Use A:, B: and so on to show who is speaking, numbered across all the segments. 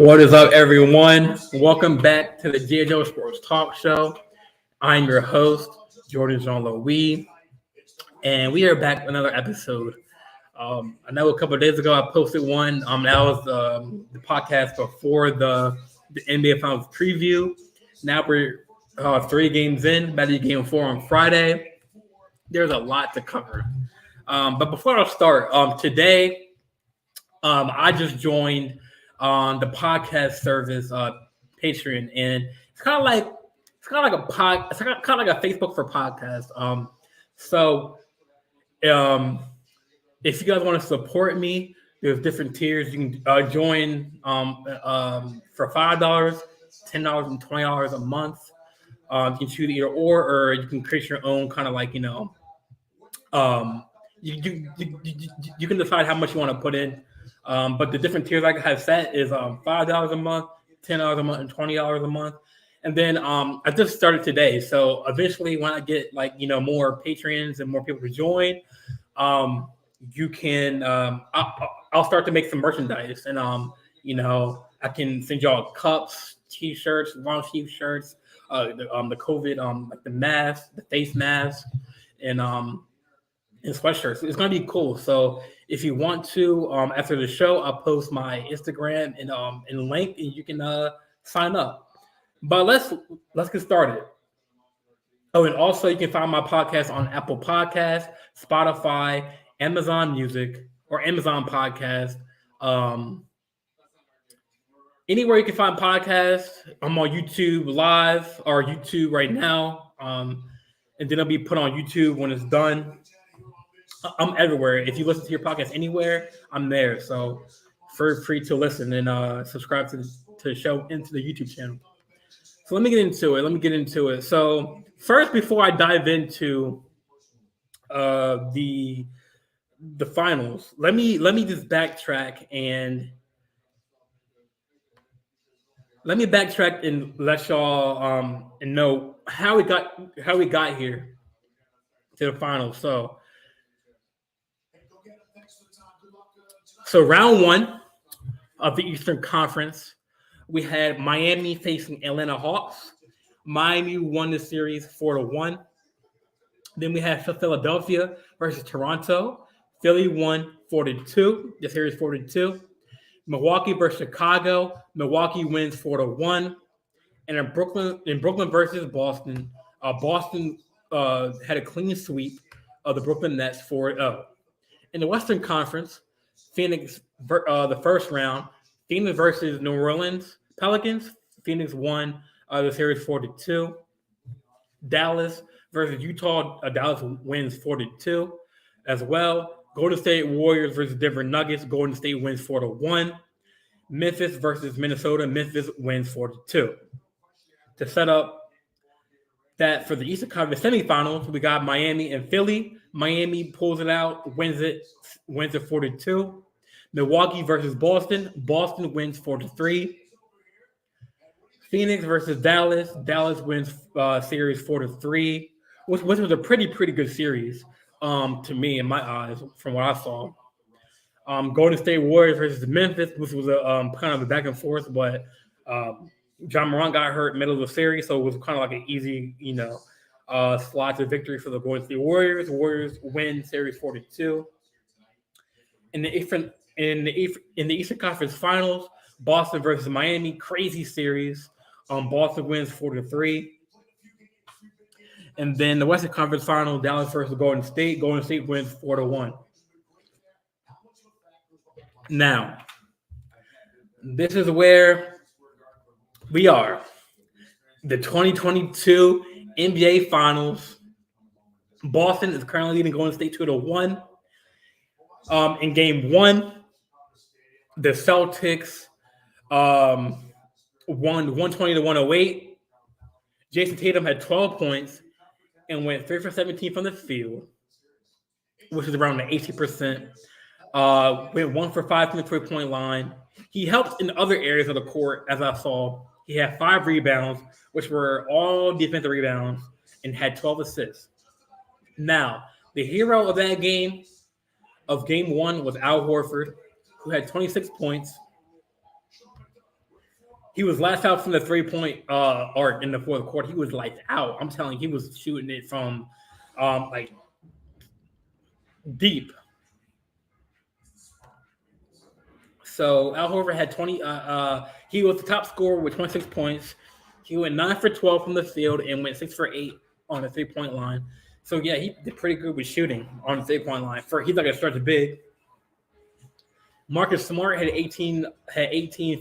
A: What is up, everyone? Welcome back to the GHO Sports Talk Show. I'm your host, Jordan Jean-Louis, and we are back with another episode. I know a couple of days ago I posted one. That was the podcast before the NBA Finals preview. Now we're 3 games in, about to be game 4 on Friday. There's a lot to cover. But before I start, today I just joined on the podcast service Patreon, and it's kind of like a Facebook for podcasts. So if you guys want to support me, there's different tiers. You can join for $5, $10, and $20 a month. You can choose either or you can create your own kind of like you can decide how much you want to put in. But the different tiers I have set is $5 a month, $10 a month, and $20 a month. And then I just started today, so eventually when I get more Patreons and more people to join, you can I'll start to make some merchandise, and I can send y'all cups, t-shirts, long sleeve shirts, the COVID like the mask, the face mask, and sweatshirts. It's gonna be cool. So if you want to, after the show, I'll post my Instagram and link, and you can sign up. But let's get started. Oh, and also you can find my podcast on Apple Podcasts, Spotify, Amazon Music, or Amazon Podcast. Anywhere you can find podcasts. I'm on YouTube Live or YouTube right now, and then it'll be put on YouTube when it's done. I'm everywhere. If you listen to your podcast anywhere, I'm there. So feel free to listen and subscribe to the show and to the YouTube channel. So let me get into it. So first, before I dive into the finals, let me just backtrack and let y'all know how we got here to the finals. So round 1 of the Eastern Conference, we had Miami facing Atlanta Hawks. Miami won the series 4-1. Then we had Philadelphia versus Toronto. Philly won 4-2. The series 4-2. Milwaukee versus Chicago. Milwaukee wins 4-1. And in Brooklyn versus Boston, Boston had a clean sweep of the Brooklyn Nets 4-0. In the Western Conference, Phoenix, the first round, Phoenix versus New Orleans Pelicans. Phoenix won the series 4-2. Dallas versus Utah. Dallas wins 4-2 as well. Golden State Warriors versus Denver Nuggets. Golden State wins 4-1. Memphis versus Minnesota. Memphis wins 4-2. To set up that for the Eastern Conference semifinals, we got Miami and Philly. Miami pulls it out, wins it 4-2. Milwaukee versus Boston. Boston wins 4-3. Phoenix versus Dallas. Dallas wins series 4-3, which was a pretty good series to me in my eyes from what I saw. Golden State Warriors versus Memphis, which was a kind of a back and forth, but John Morant got hurt middle of the series, so it was kind of like an easy, slide to victory for the Golden State Warriors. Warriors win series 4-2. In the Eastern Conference Finals, Boston versus Miami, crazy series. Boston wins 4-3. And then the Western Conference Final, Dallas versus Golden State. Golden State wins 4-1. Now, this is where we are. The 2022 NBA Finals. Boston is currently leading Golden State 2-1. In Game 1, the Celtics won 120-108. Jason Tatum had 12 points and went 3 for 17 from the field, which is around the 80%. Went 1 for 5 from the 3-point line. He helped in other areas of the court, as I saw. He had 5 rebounds, which were all defensive rebounds, and had 12 assists. Now, the hero of that game, of Game 1, was Al Horford, who had 26 points, He was last out from the 3-point arc in the fourth quarter. He was like out. I'm telling you, he was shooting it from like deep. So Al Horford had 20. He was the top scorer with 26 points. He went 9 for 12 from the field and went 6 for 8 on the 3-point line. So yeah, he did pretty good with shooting on the 3-point line. He's like a stretch big. Marcus Smart had 18,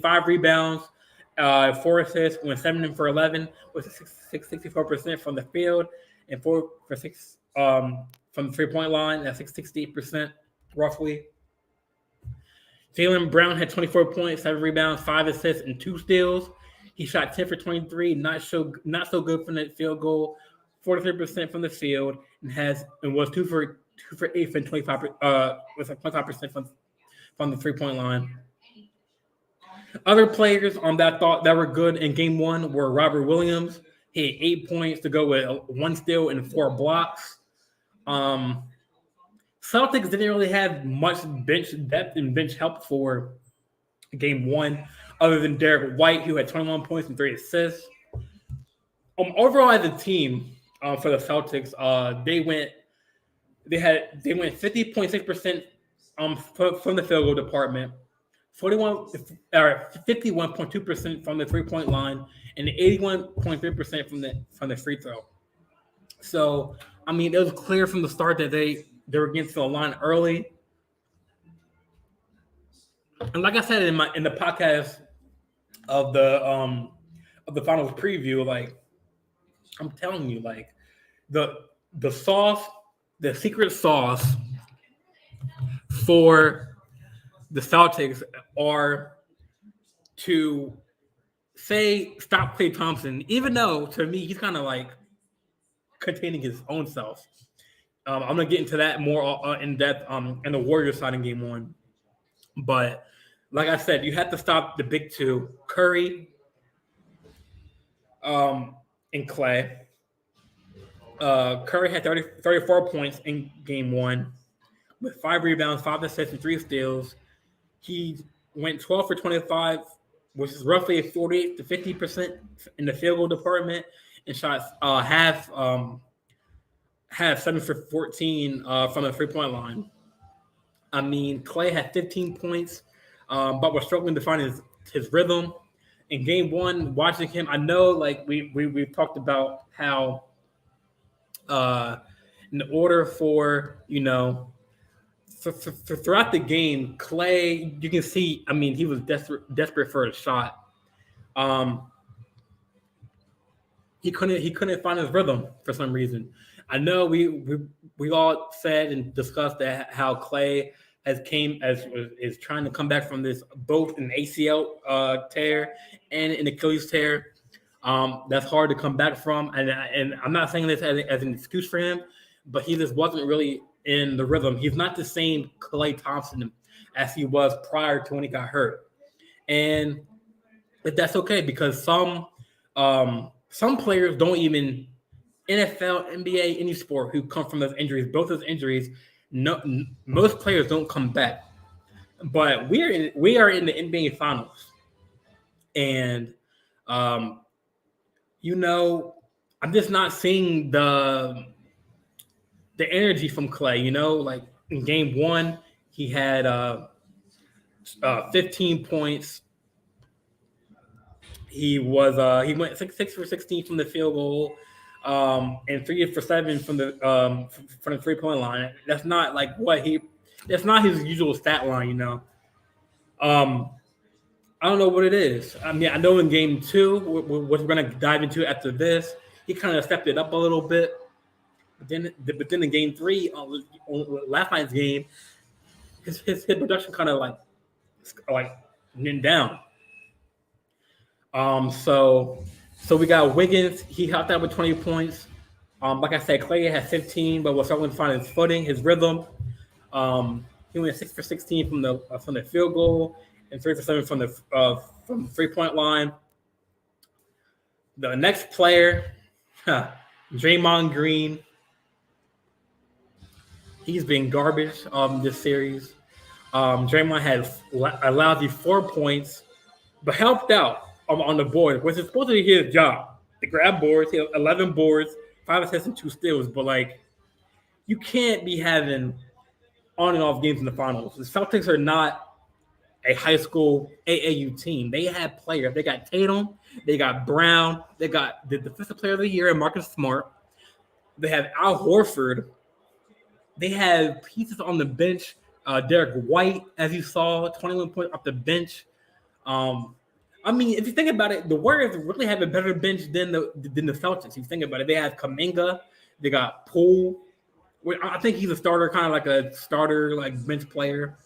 A: 5 rebounds, 4 assists, went 7 for 11 with 64% from the field and 4 for 6 from the 3-point line. That's 68% roughly. Jaylen Brown had 24 points, 7 rebounds, 5 assists, and 2 steals. He shot 10 for 23, not so good from the field goal, 43% from the field, and was 2 for 8 from 25 with 25% from the 3-point line. Other players on that were good in game 1 were Robert Williams. He had 8 points to go with 1 steal and 4 blocks. Celtics didn't really have much bench depth and bench help for game 1, other than Derek White, who had 21 points and 3 assists. Overall, as a team, for the Celtics, they went 50.6% from the field goal department, 51.2% from the 3-point line, and 81.3% from the free throw. So, I mean, it was clear from the start that they were against the line early. And like I said in the podcast of the finals preview, like I'm telling you, like the secret sauce for the Celtics are to say stop Klay Thompson, even though to me he's kind of like containing his own self. I'm gonna get into that more in depth in the Warriors side in game 1, but like I said, you have to stop the big two, Curry, and Klay. Curry had 34 points in game 1 with 5 rebounds, 5 assists, and 3 steals. He went 12 for 25, which is roughly a 48 to 50% in the field goal department, and shot half 7 for 14 from the 3-point line. I mean, Klay had 15 points, but was struggling to find his rhythm. In game 1, watching him, I know like we've talked about how in order for, throughout the game, Klay, you can see, I mean, he was desperate for a shot. He couldn't find his rhythm for some reason. I know we all said and discussed that how Klay is trying to come back from this, both an ACL tear and an Achilles tear. That's hard to come back from, and I'm not saying this as an excuse for him, but he just wasn't really in the rhythm. He's not the same Klay Thompson as he was prior to when he got hurt, and that's okay because some players don't even NFL, NBA, any sport who come from those injuries, both those injuries. No, most players don't come back, but we are in the NBA Finals, and I'm just not seeing the energy from Klay. Like in game 1, he had 15 points. He went 6 for 16 from the field goal. And 3 for 7 from the 3-point line. That's not like that's not his usual stat line, I don't know what it is. I mean, I know in game 2, what we're going to dive into after this, he kind of stepped it up a little bit. But then in game 3, on last night's game, his production kind of like went down. So we got Wiggins. He helped out with 20 points. Like I said, Klay had 15, but was struggling to find his footing, his rhythm. He went 6 for 16 from the field goal and 3 for 7 from the 3-point line. The next player, Draymond Green. He's been garbage this series. Draymond had a lousy 4 points, but helped out on the board, which is supposed to be his job. To grab boards, he had 11 boards, 5 assists, and 2 steals. But like, you can't be having on and off games in the finals. The Celtics are not a high school AAU team. They have players. They got Tatum, they got Brown, they got the defensive player of the year, Marcus Smart. They have Al Horford. They have pieces on the bench. Derek White, as you saw, 21 points off the bench. I mean, if you think about it, the Warriors really have a better bench than the Celtics. If you think about it, they have Kaminga, they got Poole. I think he's a starter, kind of like a starter, like bench player.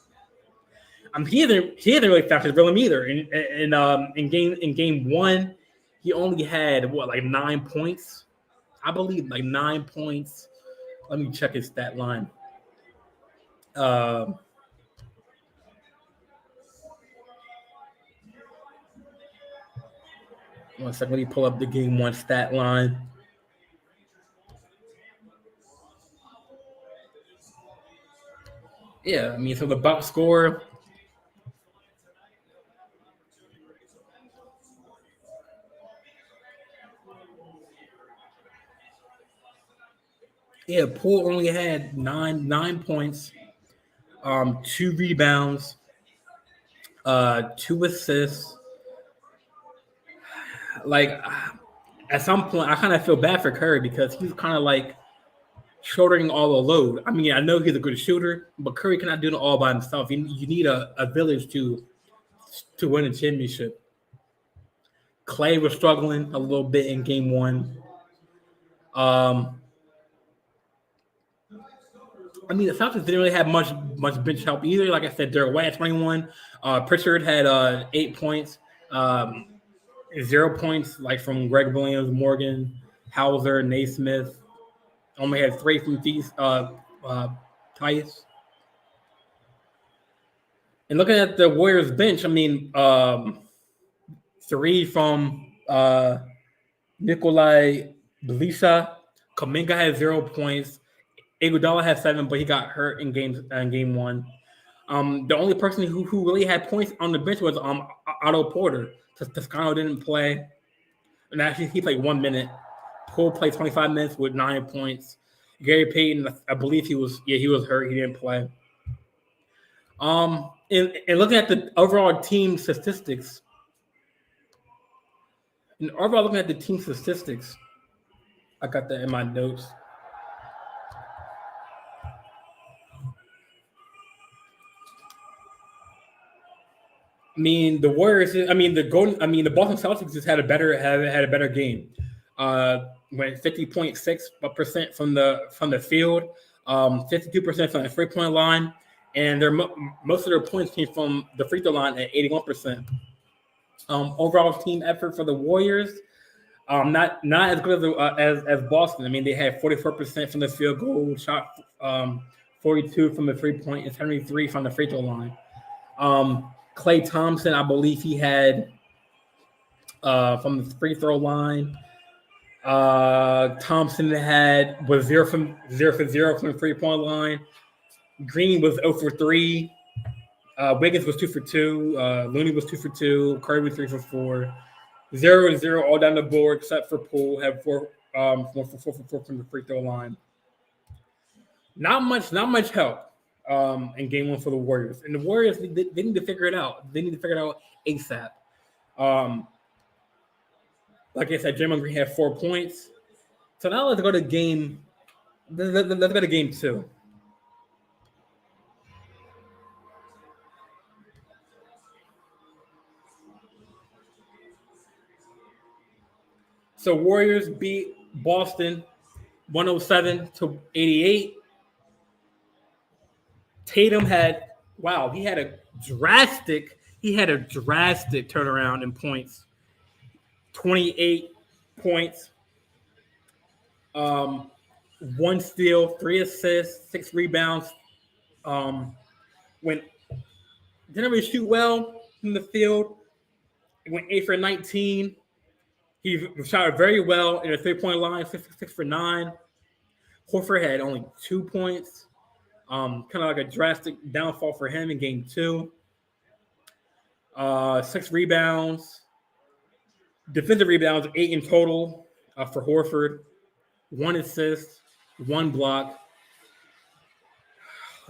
A: He hasn't really factored him either. In game one, he only had like 9 points, I believe, like 9 points. Let me check his stat line. 1 second, let me pull up the game one stat line. Yeah, I mean, so the box score. Yeah, Poole only had nine points, 2 rebounds, 2 assists. Like, at some point, I kind of feel bad for Curry because he's kind of like shouldering all the load. I mean, I know he's a good shooter, but Curry cannot do it all by himself. You need a village to win a championship. Clay was struggling a little bit in game one. I mean, the Celtics didn't really have much bench help either. Like I said, Derek White had 21. Pritchard had 8 points. 0 points, like from Greg Williams, Morgan, Hauser, Naismith. Only had 3 from these Tice. And looking at the Warriors bench, I mean, 3 from Nikolai Blisa. Kaminga had 0 points. Iguodala had 7, but he got hurt in game one. The only person who really had points on the bench was Otto Porter. Toscano didn't play, and actually he played 1 minute. Poole played 25 minutes with 9 points. Gary Payton, I believe he was hurt. He didn't play. And looking at the overall team statistics, I got that in my notes. I mean, the Warriors. I mean, the Boston Celtics just had a better game. Went 50.6% from the field, 52% from the 3-point line, and most of their points came from the free throw line at 81%. Overall team effort for the Warriors, not as good as Boston. I mean, they had 44% from the field goal, shot 42 from the 3-point, and 73 from the free throw line. Klay Thompson, I believe he had from the free throw line. Thompson was 0 for 0 from the 3-point line. Green was 0 for 3. Wiggins was 2 for 2. Looney was 2 for 2. Curry was 3 for 4. 0-0 all down the board except for Poole had 4 for 4 from the free throw line. Not much help in game one for the Warriors. And the Warriors, they need to figure it out. They need to figure it out ASAP. Like I said, Draymond Green had 4 points. So now let's go to game 2. So Warriors beat Boston 107-88. Tatum had a drastic turnaround in points. 28 points, 1 steal, 3 assists, 6 rebounds. Didn't really shoot well from the field. He went 8 for 19. He shot very well in the 3-point line, 6 for 9. Horford had only 2 points. Kind of like a drastic downfall for him in game 2. 6 rebounds. Defensive rebounds, 8 in total for Horford. 1 assist, 1 block.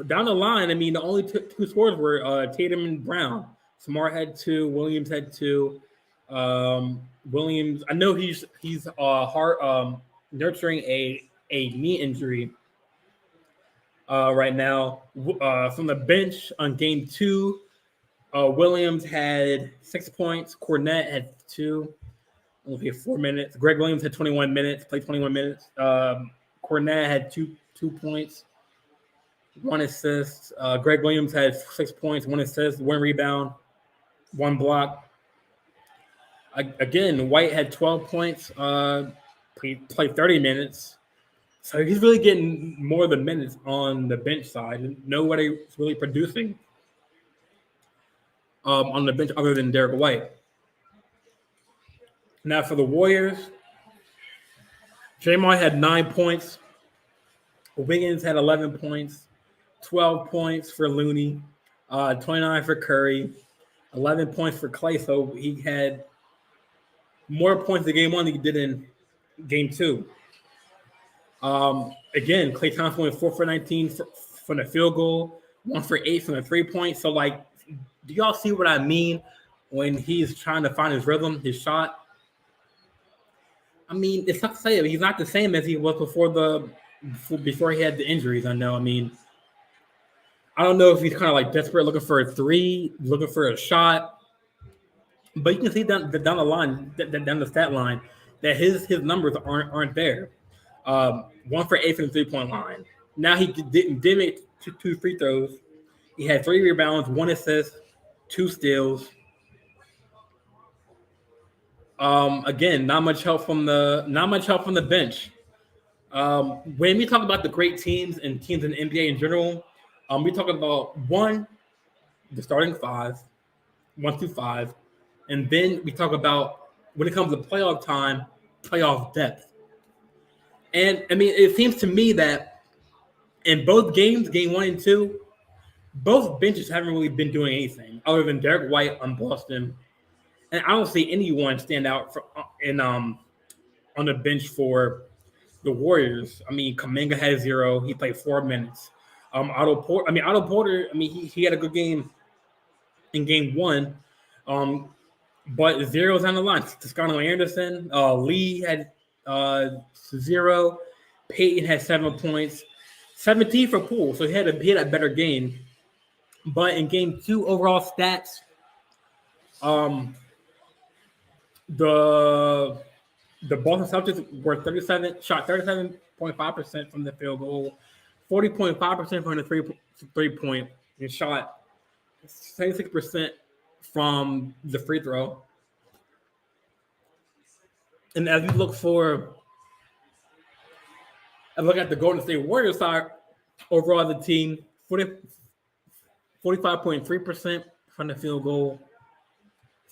A: Down the line, I mean, the only two scores were Tatum and Brown. Smart had 2, Williams had 2. Williams, I know he's nurturing a knee injury right now. From the bench on game 2, Williams had 6 points. Cornette had 2. Only 4 minutes. Greg Williams had 21 minutes. Played 21 minutes. Cornette had two points, 1 assist. Greg Williams had 6 points, 1 assist, 1 rebound, 1 block. Again, White had 12 points. Played 30 minutes. So he's really getting more of the minutes on the bench side. Nobody's really producing on the bench other than Derek White. Now for the Warriors, Draymond had 9 points. Wiggins had 11 points. 12 points for Looney. 29 for Curry. 11 points for Clay. So he had more points in game 1 than he did in game 2. Again, Clay Thompson went 4 for 19 from the field goal, 1 for 8 from the 3-point. So, like, do y'all see what I mean when he's trying to find his rhythm, his shot? I mean, it's tough to say. He's not the same as he was before he had the injuries. I know. I mean, I don't know if he's kind of like desperate, looking for a 3, looking for a shot. But you can see down the line, down the stat line, that his numbers aren't there. 1 for 8 from the 3-point line. Now he did make 2 free throws. He had 3 rebounds, 1 assist, 2 steals. Again, not much help from the bench. When we talk about the great teams and teams in the NBA in general, we talk about the starting 5, 1 through 5, and then we talk about when it comes to playoff time, playoff depth. And I mean, it seems to me that in both games, game 1 and 2, both benches haven't really been doing anything other than Derek White on Boston. And I don't see anyone stand out on the bench for the Warriors. I mean, Kuminga had 0. He played 4 minutes. Otto Porter, he had a good game in game 1. But 0's on the line. Toscano Anderson, Lee had 0. Peyton had 7 points. 17 for Poole, so he had a better game. But in game 2, overall stats, the Boston Celtics were shot 37.5% from the field goal, 40.5% from the three-point, and shot 76% from the free throw. And as you look at the Golden State Warriors side, overall the team, 45.3% from the field goal,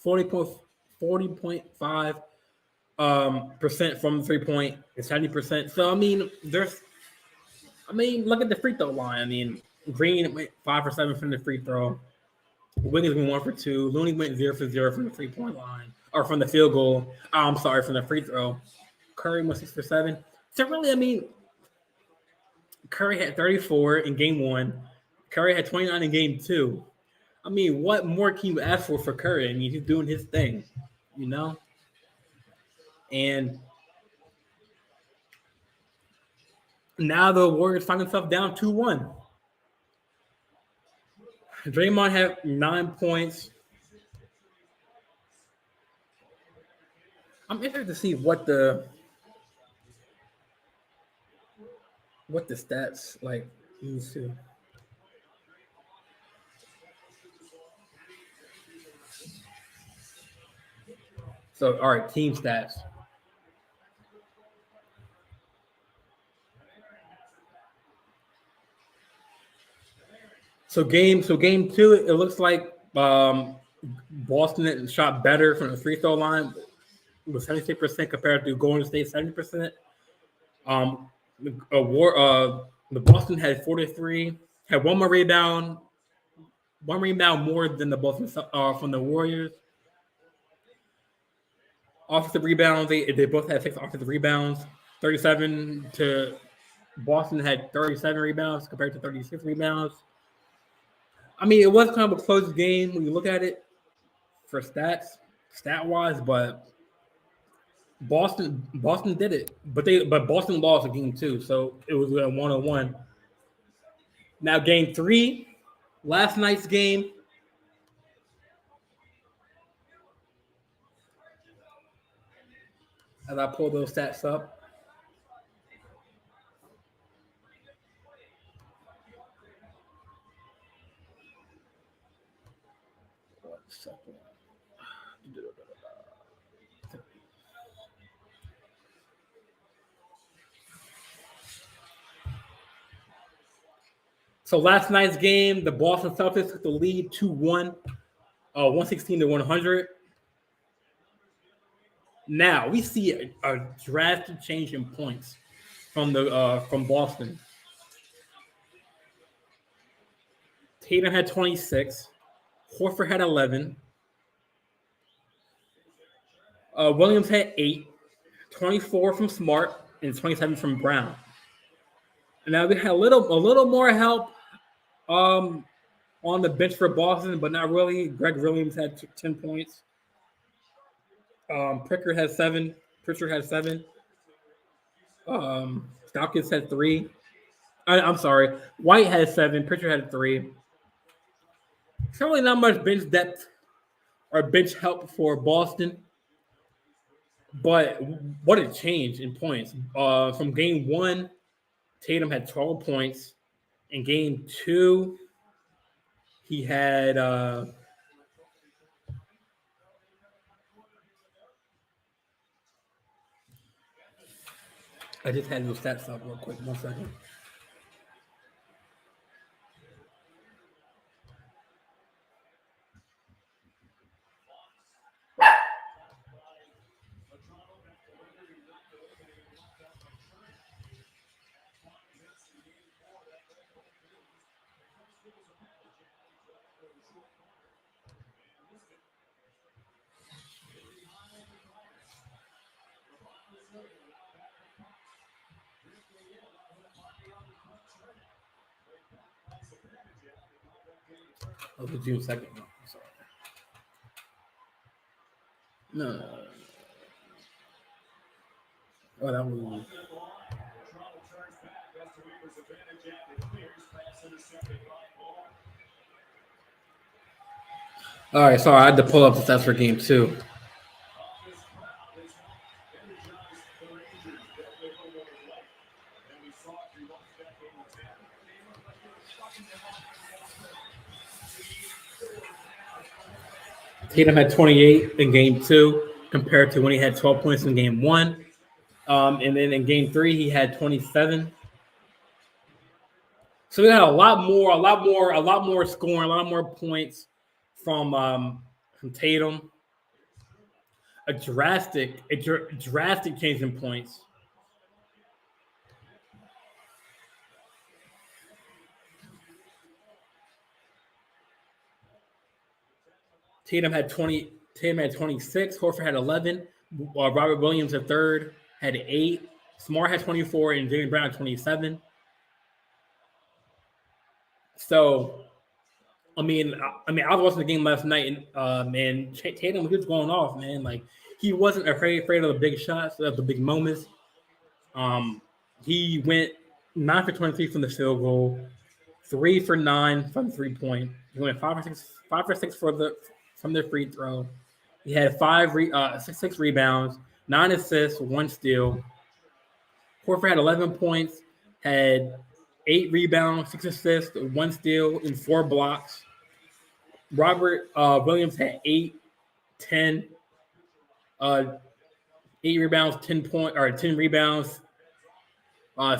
A: 40.5% from the 3-point, and 70%. So look at the free throw line. I mean, Green went 5 for 7 from the free throw. Wiggins went 1 for 2. Looney went 0 for 0 from the 3-point line, or from the field goal. From the free throw. Curry went 6 for 7. So really, Curry had 34 in game 1. Curry had 29 in game 2. What more can you ask for Curry? He's doing his thing, you know? And now the Warriors find themselves down 2-1. Draymond had 9 points. I'm interested to see what the stats like. Let me see. So, all right, team stats. So game 2, it looks like Boston shot better from the free throw line with 76% compared to Golden State 70%. The Boston had 43, had 1 more rebound, 1 rebound more than the Boston from the Warriors. offensive rebounds. They both had 6 offensive rebounds. 37 to Boston had 37 rebounds compared to 36 rebounds. I mean, it was kind of a close game when you look at it for stat wise, but Boston did it. But Boston lost a game too, so it was a 1-1. Now game 3, last night's game. As I pull those stats up. One second. So last night's game, the Boston Celtics took the lead 2-1, 116 to 100. Now we see a drastic change in points from Boston. Tatum had 26, Horford had 11, Williams had 8, 24 from Smart, and 27 from Brown. Now we had a little more help on the bench for Boston, but not really. Greg Williams had 10 points. Pritchard had 7. Stalkins had 3. I'm sorry. White had 7. Pritchard had 3. Certainly not much bench depth or bench help for Boston. But what a change in points. From game 1, Tatum had 12 points. In game 2, he had I just had those stats up real quick. 1 second. Oh, the June 2nd. No, I'm sorry. No. Oh, that was. All right, sorry, I had to pull up the stats for game 2. Tatum had 28 in game 2 compared to when he had 12 points in game 1. And then in game 3, he had 27. So we had a lot more scoring, a lot more points from Tatum. A drastic change in points. Tatum had 26. Horford had 11. Robert Williams at third had 8. Smart had 24, and Jaylen Brown had 27. So, I mean, I was watching the game last night, and man, Tatum, he was going off, man. Like he wasn't afraid of the big shots, of the big moments. He went 9 for 23 from the field goal, 3 for 9 from 3-point. He went 5 for 6 from the free throw. He had 6 rebounds, 9 assists, 1 steal. Horford had 11 points, had 8 rebounds, 6 assists, 1 steal, and 4 blocks. Robert Williams had 8 rebounds, 10 rebounds,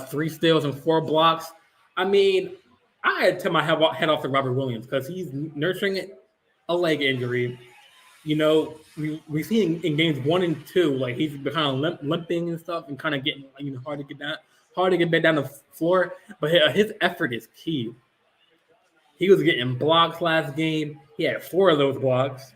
A: 3 steals, and 4 blocks. I mean, I had to take my head off to Robert Williams because he's nurturing a leg injury. You know, we see in games 1 and 2, like he's been kind of limping and stuff, and kind of getting hard to get back down the floor. But his effort is key. He was getting blocks last game. He had 4 of those blocks.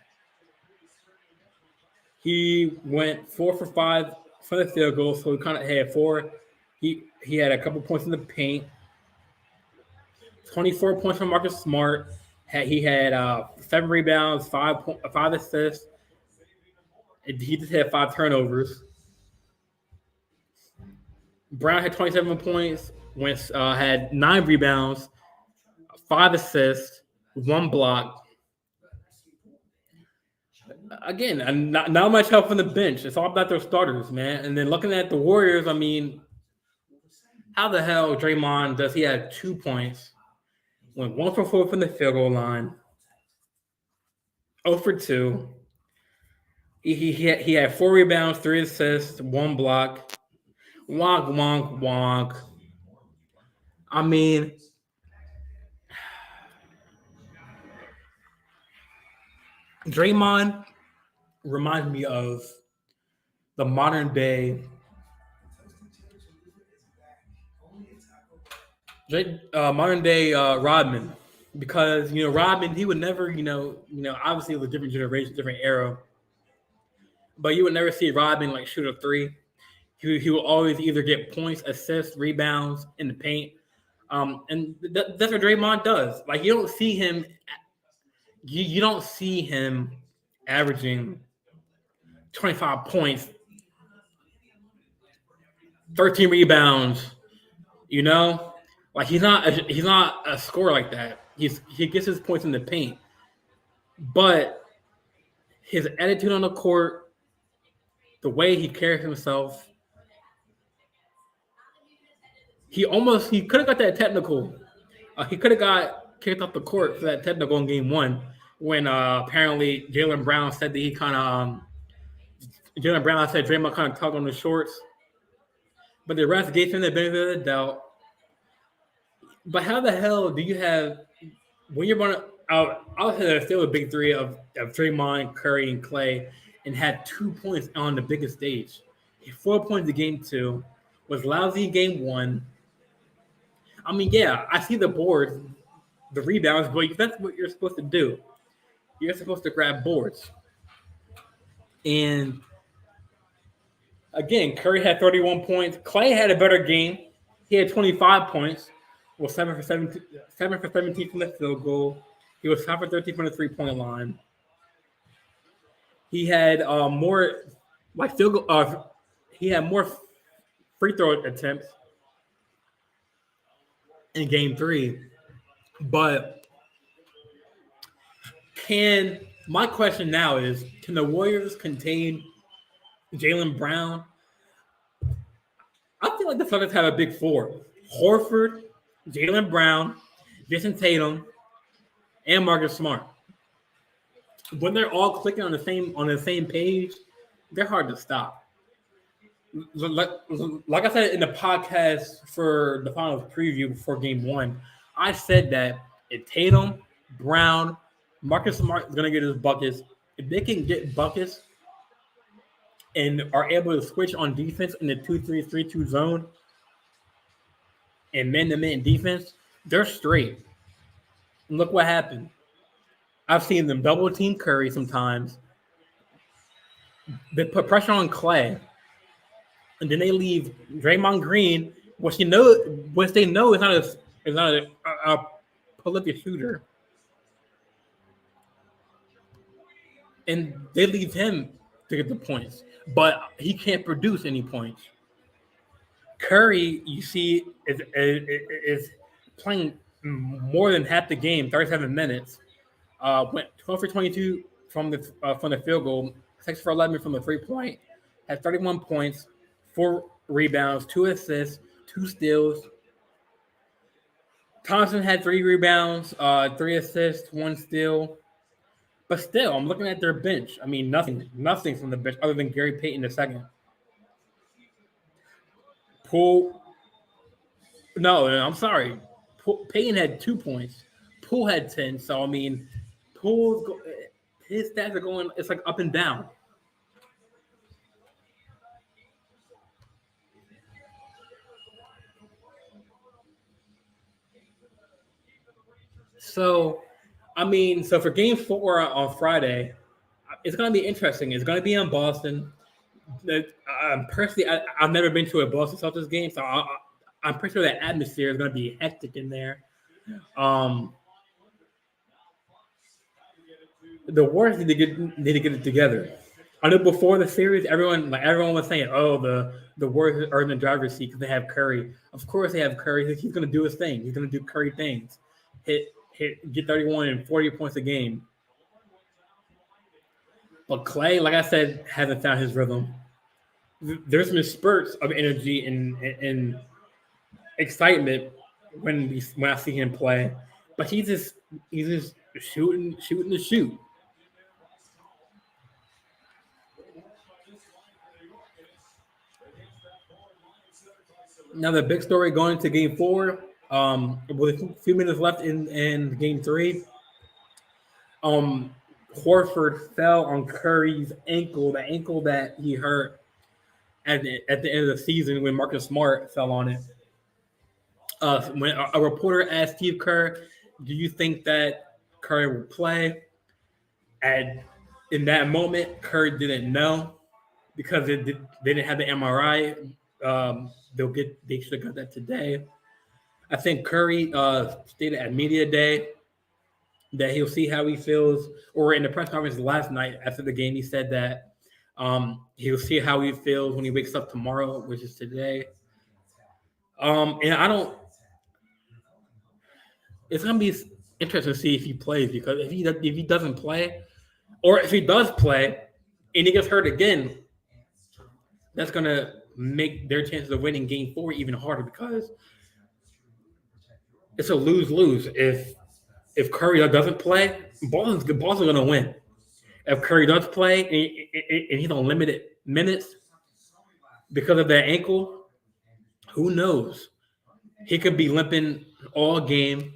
A: He went 4 for 5 for the field goal, so he kind of had four. He had a couple points in the paint. 24 points from Marcus Smart. He had 7 rebounds, 5 assists. He just had 5 turnovers. Brown had 27 points. Had 9 rebounds, 5 assists, 1 block. Again, not much help from the bench. It's all about their starters, man. And then looking at the Warriors, I mean, how the hell Draymond does he have 2 points? Went 1 for 4 from the field goal line. 0 for 2. He had 4 rebounds, 3 assists, 1 block. Wonk, wonk, wonk. I mean, Draymond reminds me of the modern day Rodman, because Rodman, he would never obviously it was a different generation, different era, but you would never see Rodman like shoot a three. He will always either get points, assists, rebounds in the paint, and that's what Draymond does. Like you don't see him averaging 25 points, 13 rebounds. Like he's not a scorer like that. He gets his points in the paint, but his attitude on the court, the way he carries himself, he could have got that technical. He could have got kicked off the court for that technical in game 1 when apparently Jaylen Brown said that Draymond kind of tugged on his shorts, but the refs gave him the benefit of the doubt. But how the hell do you have when you're running out? I'll have still a big three of Draymond, Curry, and Clay, and had 2 points on the biggest stage. He 4 points in game 2, was lousy in game 1. I mean, yeah, I see the boards, the rebounds, but that's what you're supposed to do. You're supposed to grab boards. And again, Curry had 31 points. Clay had a better game. He had 25 points. Was 7 for 17 from the field goal. He was 5 for 13 from the 3-point line. He had more field goal. He had more free throw attempts in game 3. But my question now is, can the Warriors contain Jaylen Brown? I feel like the Celtics have a big four: Horford, Jaylen Brown, Jason Tatum, and Marcus Smart. When they're all clicking on the same page, they're hard to stop. Like I said in the podcast for the finals preview before game 1, I said that if Tatum, Brown, Marcus Smart is going to get his buckets, if they can get buckets and are able to switch on defense in the 2-3-3-2 zone and man-to-man defense, they're straight. And look what happened. I've seen them double team Curry sometimes. They put pressure on Clay, and then they leave Draymond Green, which they know is not a prolific shooter, and they leave him to get the points, but he can't produce any points. Curry, you see, is playing more than half the game, 37 minutes. Went 12 for 22 from the field goal, 6 for 11 from the 3-point. Had 31 points, 4 rebounds, 2 assists, 2 steals. Thompson had 3 rebounds, 3 assists, 1 steal. But still, I'm looking at their bench. I mean, nothing from the bench other than Gary Payton II. I'm sorry. Payton had 2 points. Poole had 10. So, I mean, his stats are going, it's like up and down. So, I mean, for game 4 on Friday, it's going to be interesting. It's going to be in Boston. Personally, I've never been to a Boston Celtics game, so I'm pretty sure that atmosphere is going to be hectic in there. Um, the Warriors need to get it together. I know before the series, everyone was saying, "Oh, the Warriors are in the driver's seat because they have Curry." Of course, they have Curry. He's going to do his thing. He's going to do Curry things. Get 31 and 40 points a game. But Clay, like I said, hasn't found his rhythm. There's been spurts of energy and excitement when I see him play, but he's just shooting the shoot. Now the big story going into Game 4, with a few minutes left in Game 3, um, Horford fell on Curry's ankle, the ankle that he hurt at the end of the season when Marcus Smart fell on it. When a reporter asked Steve Kerr, "Do you think that Curry will play?" And in that moment, Curry didn't know because they didn't have the MRI. They should have got that today. I think Curry stated at media day that he'll see how he feels. Or in the press conference last night after the game, he said that he'll see how he feels when he wakes up tomorrow, which is today. And I don't. It's gonna be interesting to see if he plays because if he doesn't play, or if he does play and he gets hurt again, that's gonna make their chances of winning Game 4 even harder because it's a lose lose. If Curry doesn't play, Boston's gonna win. If Curry does play and he's on limited minutes because of that ankle, who knows? He could be limping all game.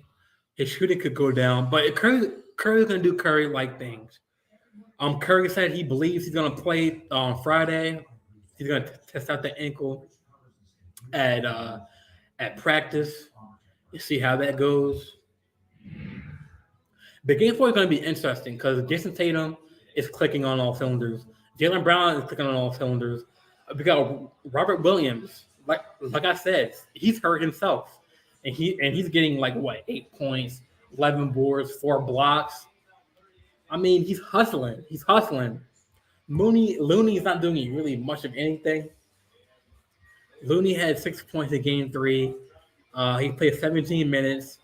A: His shooting could go down, but Curry's gonna do Curry like things. Curry said he believes he's gonna play on Friday. He's gonna test out the ankle at at practice. You see how that goes. The Game 4 is going to be interesting because Jason Tatum is clicking on all cylinders. Jaylen Brown is clicking on all cylinders. We got Robert Williams. Like I said, he's hurt himself, and he's getting like what 8 points, 11 boards, 4 blocks. I mean, he's hustling. He's hustling. Looney's not doing really much of anything. Looney had 6 points in Game 3. He played 17 minutes.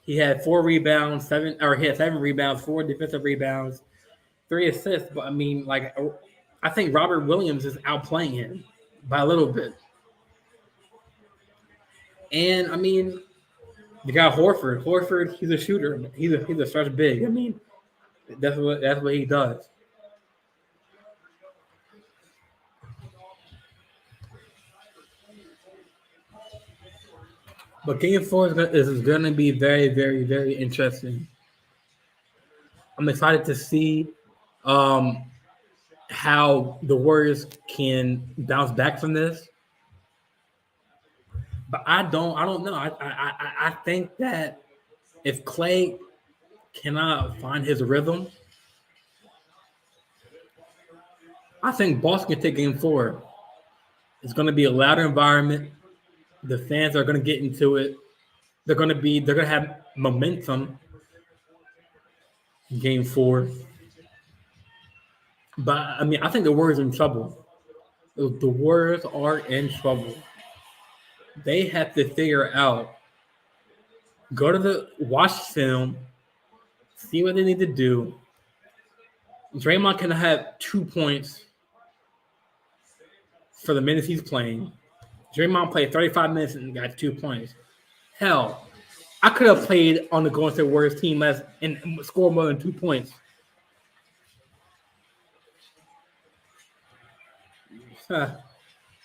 A: He had 4 rebounds, he had 7 rebounds, 4 defensive rebounds, 3 assists. But I mean, like, I think Robert Williams is outplaying him by a little bit. And I mean, you got Horford. Horford, he's a shooter. He's a stretch big. I mean, that's what he does. But Game 4 is going to be very, very, very interesting. I'm excited to see how the Warriors can bounce back from this. But I don't know. I think that if Clay cannot find his rhythm, I think Boston can take Game 4. It's going to be a louder environment. The fans are going to get into it. They're going to have momentum in Game 4. But I mean, I think the Warriors are in trouble. The Warriors are in trouble. They have to figure out, go to the watch film, see what they need to do. Draymond can have 2 points for the minutes he's playing. Draymond played 35 minutes and got 2 points. Hell, I could have played on the Golden State Warriors team less and scored more than 2 points.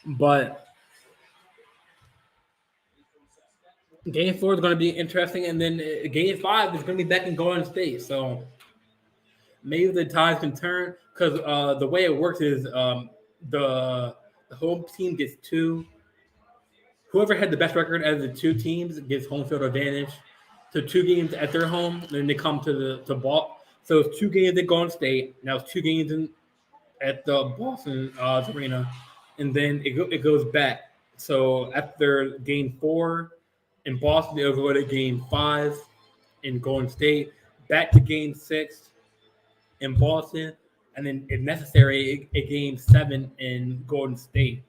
A: But Game 4 is going to be interesting, and then Game 5 is going to be back in Golden State. So maybe the tides can turn because the way it works is the home team gets 2. Whoever had the best record out of the 2 teams gets home field advantage. So 2 games at their home, then they come to So it's 2 games at Golden State. Now it's 2 games at the Boston arena, and then it goes back. So after game 4 in Boston, they'll go to game 5 in Golden State, back to game 6 in Boston, and then if necessary, a game 7 in Golden State.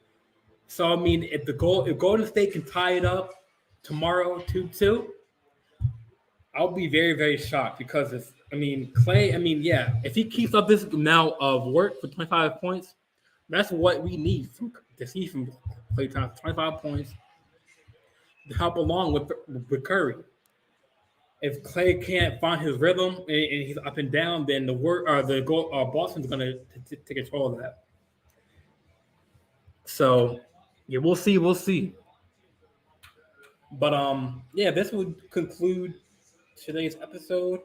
A: So I mean, if Golden State can tie it up tomorrow 2-2, I'll be very, very shocked because Clay, yeah, if he keeps up this amount of work for 25 points, that's what we need to see from Clay Thompson. 25 points to help along with Curry. If Clay can't find his rhythm and he's up and down, then Boston's going to take control of that. So, yeah, we'll see. We'll see. But yeah, this would conclude today's episode.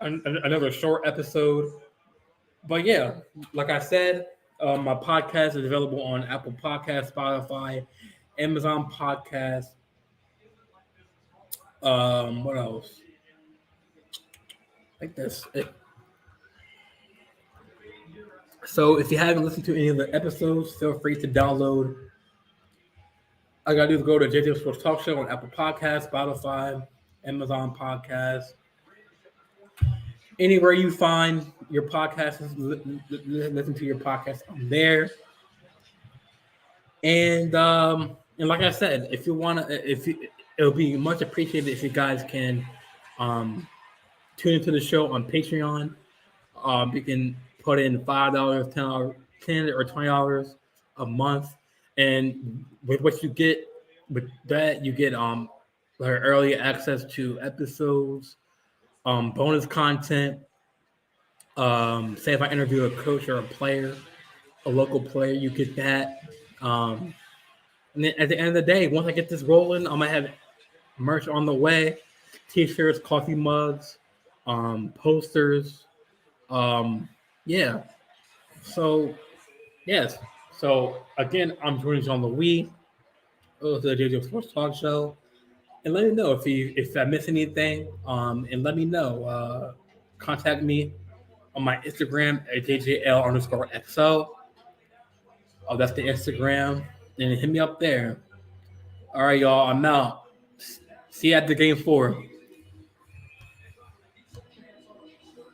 A: Another short episode. But yeah, like I said, my podcast is available on Apple Podcasts, Spotify, Amazon Podcasts. What else? Like this. So if you haven't listened to any of the episodes, feel free to download. All you gotta do is go to JJ Sports Talk Show on Apple Podcasts, Spotify, Amazon Podcasts. Anywhere you find your podcast, listen to your podcast on there. And like I said, if you wanna, it'll be much appreciated if you guys can tune into the show on Patreon. You can put in $5, $10 or $20 a month, and with what you get with that, you get early access to episodes, bonus content. Say if I interview a coach or a player, a local player, you get that. And then at the end of the day, once I get this rolling, I'm gonna have merch on the way: t-shirts, coffee mugs, posters. Yeah. So yes. So again, I'm Jordan Jean-Louis of the JJ Sports Talk Show. And let me know if I miss anything. And let me know. Contact me on my Instagram at JJL_XO. Oh, that's the Instagram. And hit me up there. All right, y'all. I'm out. See you at the game 4.